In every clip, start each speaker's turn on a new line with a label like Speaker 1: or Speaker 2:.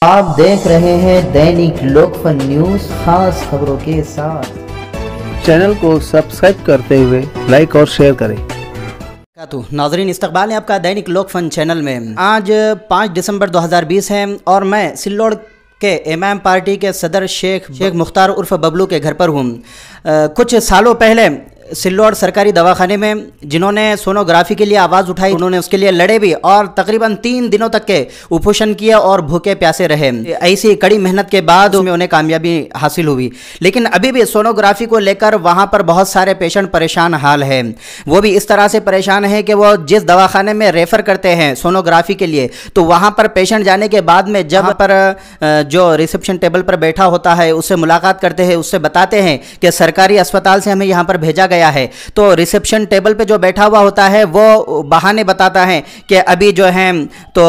Speaker 1: आप देख रहे हैं दैनिक लोकफन न्यूज, खास खबरों के साथ।
Speaker 2: चैनल को सब्सक्राइब करते हुए लाइक और शेयर करें।
Speaker 3: तो नाज़रीन, इस्तकबाल है आपका दैनिक लोकफन चैनल में। आज 5 दिसंबर 2020 है और मैं सिल्लोड़ के इमाम पार्टी के सदर शेख मुख्तार उर्फ बबलू के घर पर हूँ। कुछ सालों पहले सिल्लोड़ सरकारी दवाखाने में जिन्होंने सोनोग्राफी के लिए आवाज़ उठाई, उन्होंने उसके लिए लड़े भी और तकरीबन 3 दिनों तक के उपोषण किए और भूखे प्यासे रहे। ऐसी कड़ी मेहनत के बाद उन्हें कामयाबी हासिल हुई, लेकिन अभी भी सोनोग्राफी को लेकर वहाँ पर बहुत सारे पेशेंट परेशान हाल है। वो भी इस तरह से परेशान है कि वो जिस दवाखाने में रेफ़र करते हैं सोनोग्राफी के लिए, तो वहाँ पर पेशेंट जाने के बाद में जब पर जो रिसेप्शन टेबल पर बैठा होता है उससे मुलाकात करते हैं, उससे बताते हैं कि सरकारी अस्पताल से हमें यहाँ पर भेजा गया है, तो रिसेप्शन टेबल पे जो बैठा हुआ होता है वो बहाने बताता है कि अभी जो है तो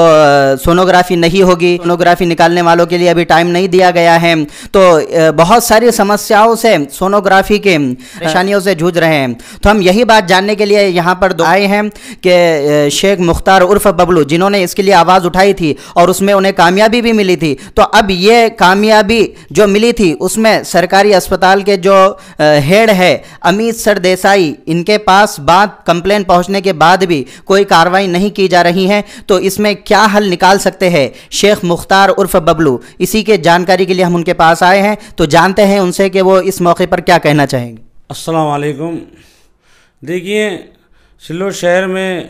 Speaker 3: सोनोग्राफी नहीं होगी, सोनोग्राफी निकालने वालों के लिए अभी टाइम नहीं दिया गया है। तो बहुत सारी समस्याओं से, सोनोग्राफी के परेशानियों से जूझ रहे हैं। तो हम यही बात जानने के लिए यहाँ पर आए हैं कि शेख मुख्तार उर्फ बबलू, जिन्होंने इसके लिए आवाज़ उठाई थी और उसमें उन्हें कामयाबी भी मिली थी, तो अब ये कामयाबी जो मिली थी उसमें सरकारी अस्पताल के जो हेड है अमित सर देसाई, इनके पास बात कंप्लेन पहुंचने के बाद भी कोई कार्रवाई नहीं की जा रही है। तो इसमें क्या हल निकाल सकते हैं शेख मुख्तार उर्फ बबलू, इसी के जानकारी के लिए हम उनके पास आए हैं। तो जानते हैं उनसे कि वो इस मौके पर क्या कहना चाहेंगे।
Speaker 4: अस्सलाम वालेकुम। देखिए, सिल्लोड़ शहर में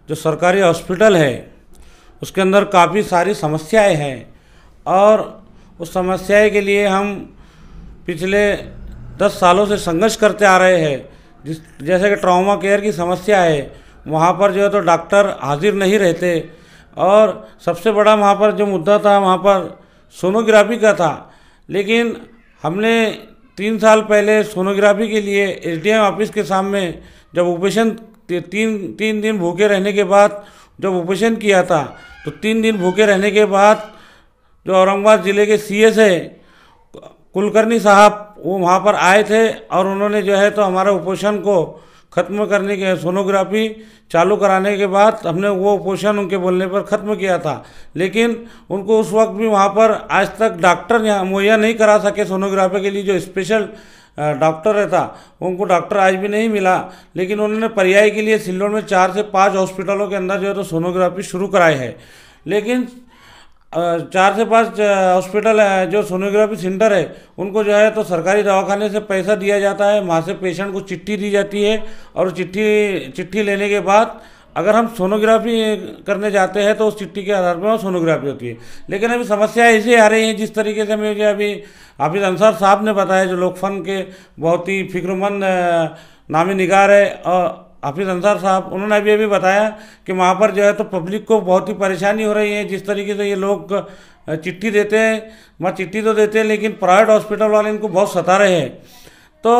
Speaker 4: जो सरकारी हॉस्पिटल है उसके अंदर काफ़ी सारी समस्याएं हैं और उस समस्याएं के लिए हम पिछले 10 सालों से संघर्ष करते आ रहे हैं। जैसे कि ट्रॉमा केयर की समस्या है, वहाँ पर जो है तो डॉक्टर हाजिर नहीं रहते, और सबसे बड़ा वहाँ पर जो मुद्दा था वहाँ पर सोनोग्राफी का था। लेकिन हमने 3 साल पहले सोनोग्राफी के लिए एसडीएम ऑफिस के सामने जब ऑपरेशन 3 दिन भूखे रहने के बाद जब ऑपरेशन किया था, तो 3 दिन भूखे रहने के बाद जो औरंगाबाद ज़िले के सीएस है कुलकर्णी साहब, वो वहाँ पर आए थे और उन्होंने जो है तो हमारे उपोषण को ख़त्म करने के, सोनोग्राफी चालू कराने के बाद हमने वो उपोषण उनके बोलने पर ख़त्म किया था। लेकिन उनको उस वक्त भी वहाँ पर आज तक डॉक्टर मुहैया नहीं करा सके सोनोग्राफी के लिए, जो स्पेशल डॉक्टर रहता, उनको डॉक्टर आज भी नहीं मिला। लेकिन उन्होंने पर्याय के लिए सिल्लोड़ में 4 से 5 हॉस्पिटलों के अंदर जो है तो सोनोग्राफी शुरू कराई है। लेकिन 4 से 5 हॉस्पिटल जो सोनोग्राफी सेंटर है उनको जो है तो सरकारी दवाखाने से पैसा दिया जाता है, वहाँ से पेशेंट को चिट्ठी दी जाती है और चिट्ठी लेने के बाद अगर हम सोनोग्राफी करने जाते हैं तो उस चिट्ठी के आधार पर सोनोग्राफी होती है। लेकिन अभी समस्या ऐसे आ रही है, जिस तरीके से मुझे अभी हाफिज अंसार साहब ने बताया, जो लोकफन के बहुत ही फिक्रमंद नामी निगार है, और हाफिज अंसार साहब, उन्होंने अभी बताया कि वहाँ पर जो है तो पब्लिक को बहुत ही परेशानी हो रही है। जिस तरीके से ये लोग चिट्ठी देते हैं, वहाँ चिट्ठी तो देते हैं लेकिन प्राइवेट हॉस्पिटल वाले इनको बहुत सता रहे हैं। तो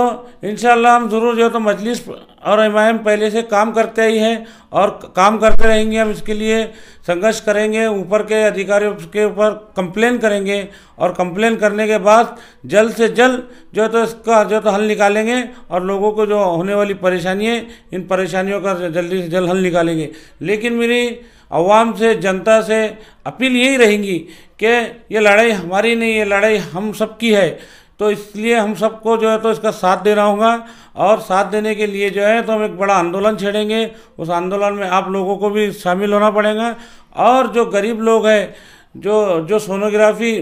Speaker 4: इंशाल्लाह हम ज़रूर जो है तो मजलिस और इमाम पहले से काम करते ही हैं और काम करते रहेंगे। हम इसके लिए संघर्ष करेंगे, ऊपर के अधिकारियों के ऊपर कंप्लेन करेंगे और कंप्लेन करने के बाद जल्द से जल्द जो है तो इसका जो है तो हल निकालेंगे और लोगों को जो होने वाली परेशानी है, इन परेशानियों का जल्दी से जल्द हल निकालेंगे। लेकिन मेरी अवाम से, जनता से अपील यही रहेगी कि ये लड़ाई हमारी नहीं, ये लड़ाई हम सबकी है। तो इसलिए हम सबको जो है तो इसका साथ देना होगा, और साथ देने के लिए जो है तो हम एक बड़ा आंदोलन छेड़ेंगे। उस आंदोलन में आप लोगों को भी शामिल होना पड़ेगा, और जो गरीब लोग हैं जो सोनोग्राफी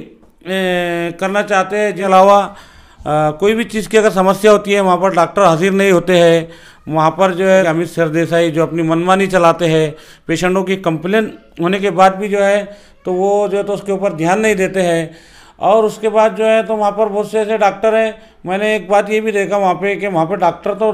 Speaker 4: करना चाहते हैं, इसके अलावा कोई भी चीज़ की अगर समस्या होती है, वहाँ पर डॉक्टर हाजिर नहीं होते हैं, वहाँ पर जो है अमित सर देसाई जो अपनी मनमानी चलाते हैं, पेशेंटों की कंप्लेन होने के बाद भी जो है तो वो जो है तो उसके ऊपर ध्यान नहीं देते हैं। और उसके बाद जो है तो वहाँ पर बहुत से ऐसे डॉक्टर हैं, मैंने एक बात ये भी देखा वहाँ पे कि वहाँ पे डॉक्टर तो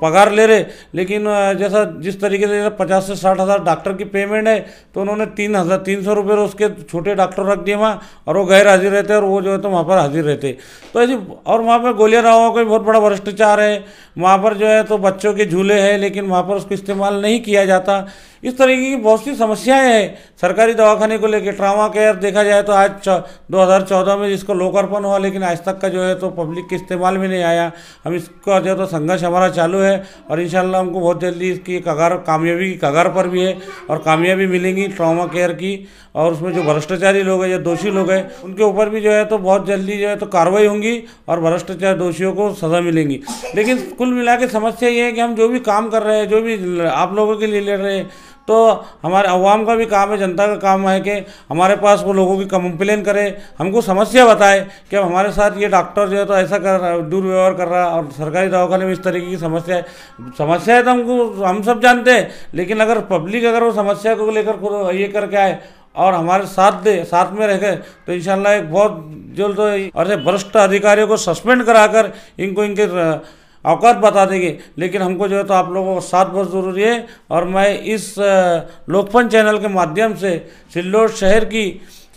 Speaker 4: पगार ले रहे, लेकिन जैसा जिस तरीके से 50 से 60 हज़ार डॉक्टर की पेमेंट है, तो उन्होंने 300 रुपये उसके छोटे डॉक्टर रख दिए वहाँ, और वो गैर हाजिर रहते और वो जो है तो वहाँ पर हाजिर रहते। तो ऐसी, और वहाँ पर गोलियाँ राव का बहुत बड़ा भ्रष्टाचार है। वहाँ पर जो है तो बच्चों के झूले हैं, लेकिन वहाँ पर उसको इस्तेमाल नहीं किया जाता। इस तरीके की बहुत सी समस्याएं हैं सरकारी दवाखाने को लेकर। ट्रॉमा केयर देखा जाए तो आज 2014 में जिसको लोकार्पण हुआ, लेकिन आज तक का जो है तो पब्लिक प्लास्टिक के इस्तेमाल में नहीं आया। हम इसका जो है तो संघर्ष हमारा चालू है और इंशाल्लाह हमको बहुत जल्दी इसकी कामयाबी की कगार पर भी है और कामयाबी मिलेंगी ट्रॉमा केयर की। और उसमें जो भ्रष्टाचारी लोग हैं या दोषी लोग हैं उनके ऊपर भी जो है तो बहुत जल्दी जो है तो कार्रवाई होंगी और भ्रष्टाचार दोषियों को सज़ा मिलेंगी। लेकिन कुल मिला के समस्या ये है कि हम जो भी काम कर रहे हैं, जो भी आप लोगों के लिए लड़ रहे हैं, तो हमारे अवाम का भी काम है, जनता का काम है कि हमारे पास वो लोगों की कंप्लेन करे, हमको समस्या बताए कि अब हमारे साथ ये डॉक्टर जो है तो ऐसा कर रहा है, दुर्व्यवहार कर रहा है और सरकारी दवाखाने में इस तरीके की समस्या है तो हम सब जानते हैं। लेकिन अगर पब्लिक अगर वो समस्या को लेकर ये करके आए और हमारे साथ में रह गए तो इंशाल्लाह एक बहुत जल्द और ऐसे भ्रष्ट अधिकारियों को सस्पेंड कराकर इनको इनके औकात बता देंगे। लेकिन हमको जो है तो आप लोगों का साथ बहुत ज़रूरी है और मैं इस लोकफन चैनल के माध्यम से सिल्लोड शहर की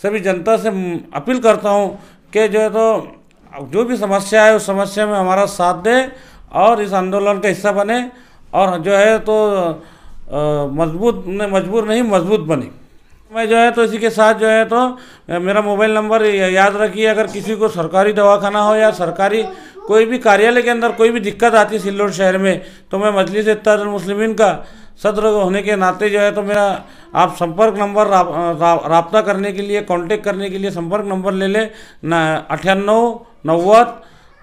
Speaker 4: सभी जनता से अपील करता हूँ कि जो है तो जो भी समस्या है उस समस्या में हमारा साथ दे और इस आंदोलन का हिस्सा बने और जो है तो मजबूर नहीं मजबूत बने। मैं जो है तो इसी के साथ जो है तो मेरा मोबाइल नंबर याद रखिए। अगर किसी को सरकारी दवाखाना हो या सरकारी कोई भी कार्यालय के अंदर कोई भी दिक्कत आती है सिल्लोड शहर में, तो मैं मजलिस इत्तेहादुल मुस्लिमीन का सदर होने के नाते जो है तो मेरा आप संपर्क नंबर राब्ता करने के लिए, कांटेक्ट करने के लिए संपर्क नंबर ले लें 98 90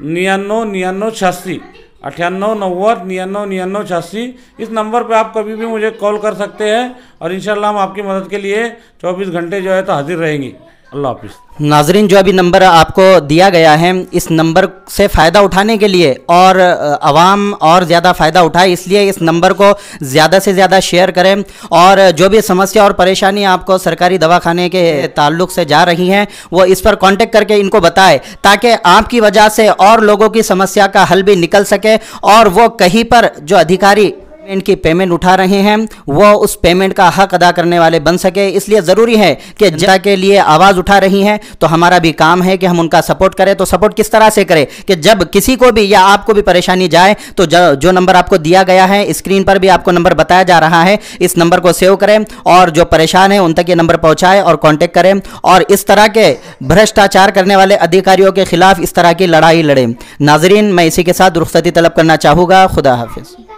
Speaker 4: 99 89 86 98 90 99 99 86। इस नंबर पे आप कभी भी मुझे कॉल कर सकते हैं और इंशाल्लाह हम आपकी मदद के लिए 24 घंटे जो है तो हाजिर रहेंगे। अल्लाह हाफिज़।
Speaker 3: नाजरीन, जो अभी नंबर आपको दिया गया है, इस नंबर से फ़ायदा उठाने के लिए और आवाम और ज़्यादा फ़ायदा उठाए इसलिए इस नंबर को ज़्यादा से ज़्यादा शेयर करें और जो भी समस्या और परेशानी आपको सरकारी दवाखाने के ताल्लुक़ से जा रही हैं वो इस पर कांटेक्ट करके इनको बताएं ताकि आपकी वजह से और लोगों की समस्या का हल भी निकल सके और वो कहीं पर जो अधिकारी इनकी पेमेंट उठा रहे हैं वो उस पेमेंट का हक अदा करने वाले बन सके। इसलिए ज़रूरी है कि जनता के लिए आवाज़ उठा रही हैं तो हमारा भी काम है कि हम उनका सपोर्ट करें। तो सपोर्ट किस तरह से करें कि जब किसी को भी या आपको भी परेशानी जाए तो जो नंबर आपको दिया गया है, स्क्रीन पर भी आपको नंबर बताया जा रहा है, इस नंबर को सेव करें और जो परेशान है उन तक ये नंबर पहुँचाएँ और कॉन्टेक्ट करें और इस तरह के भ्रष्टाचार करने वाले अधिकारियों के खिलाफ इस तरह की लड़ाई लड़ें। नाजरीन, मैं इसी के साथ रुखसती तलब करना चाहूँगा। खुदा हाफिज़।